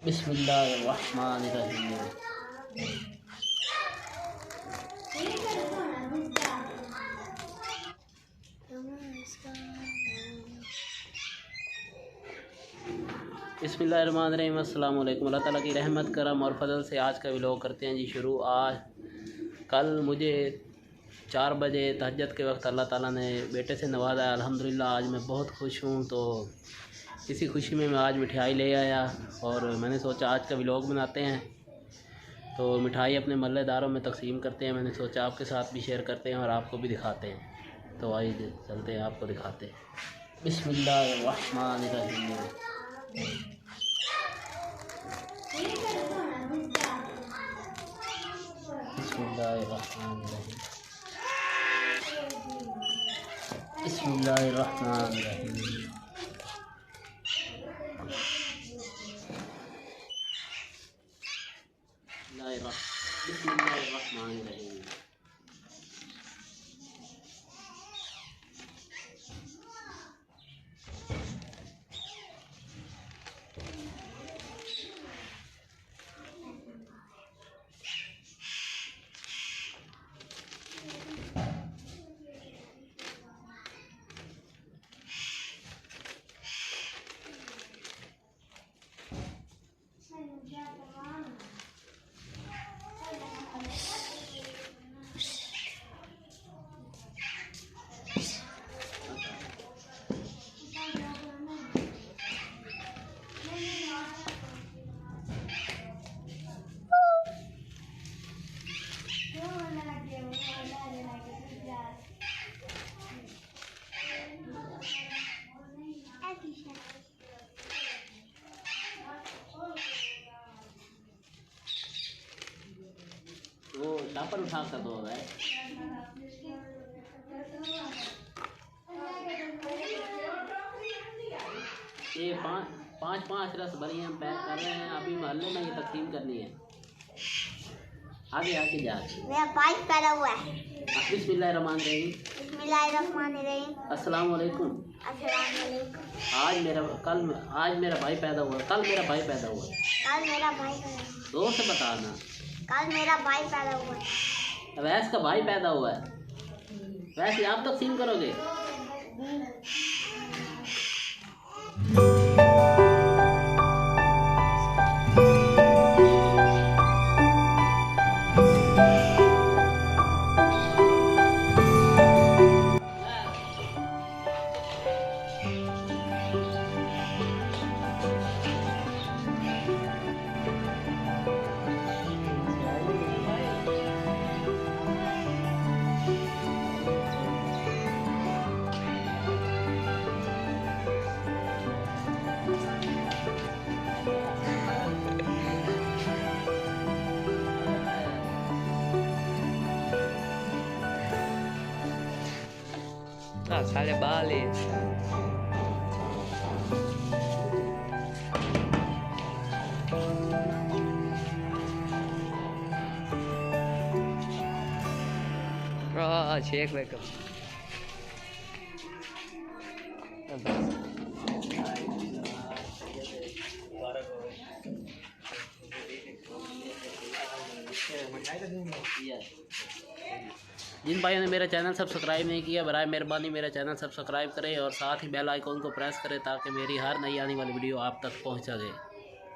बिस्मिल्लाहिर्रहमानिर्रहीम। बिस्मिल्लाहिर्रहमानिर्रहीम। अस्सलाम वालेकुम। अल्लाह ताला की रहमत करम और फजल से आज का व्लॉग करते हैं जी शुरू। कल मुझे 4 बजे तहज्जुद के वक्त अल्लाह ताला ने बेटे से नवाजा। अल्हम्दुलिल्लाह आज मैं बहुत खुश हूँ। तो इसी खुशी में मैं आज मिठाई ले आया और मैंने सोचा आज का व्लॉग बनाते हैं। तो मिठाई अपने महल्लेदारों में तकसीम करते हैं। मैंने सोचा आपके साथ भी शेयर करते हैं और आपको भी दिखाते हैं। तो आइए चलते हैं, आपको दिखाते हैं। बिस्मिल्लाहिर्रहमानिर्रहीम। बिस्मिल्लाहिर्रहमानिर्रहीम। बिस्मिल्लाहिर्रहमानिर्रहीम। बिस्मिल्लाहिर्रहमानिर्रहीम। वो डापर उठा कर दो है। ये पाँच रस भरी हम पैक कर रहे हैं। अभी मोहल्ले में ये तकसीम करनी है। आगे आके जा। मेरा भाई पैदा हुआ है। बिस्मिल्लाहिर्रहमानिर्रहीम। बिस्मिल्लाहिर्रहमानिर्रहीम। अस्सलाम वालेकुम। अस्सलाम वालेकुम। आज मेरा भाई पैदा हुआ। कल मेरा भाई पैदा हुआ। कल मेरा भाई पैदा हुआ। जोर से बताना। कल मेरा भाई पैदा हुआ। वैस का भाई पैदा हुआ है। वैसे आप तकसीम करोगे। Sale Bali. Check back up. जिन भाइयों ने मेरा चैनल सब्सक्राइब नहीं किया, बराए मेहरबानी मेरा चैनल सब्सक्राइब करें और साथ ही बेल आइकॉन को प्रेस करें ताकि मेरी हर नई आने वाली वीडियो आप तक पहुंच सके।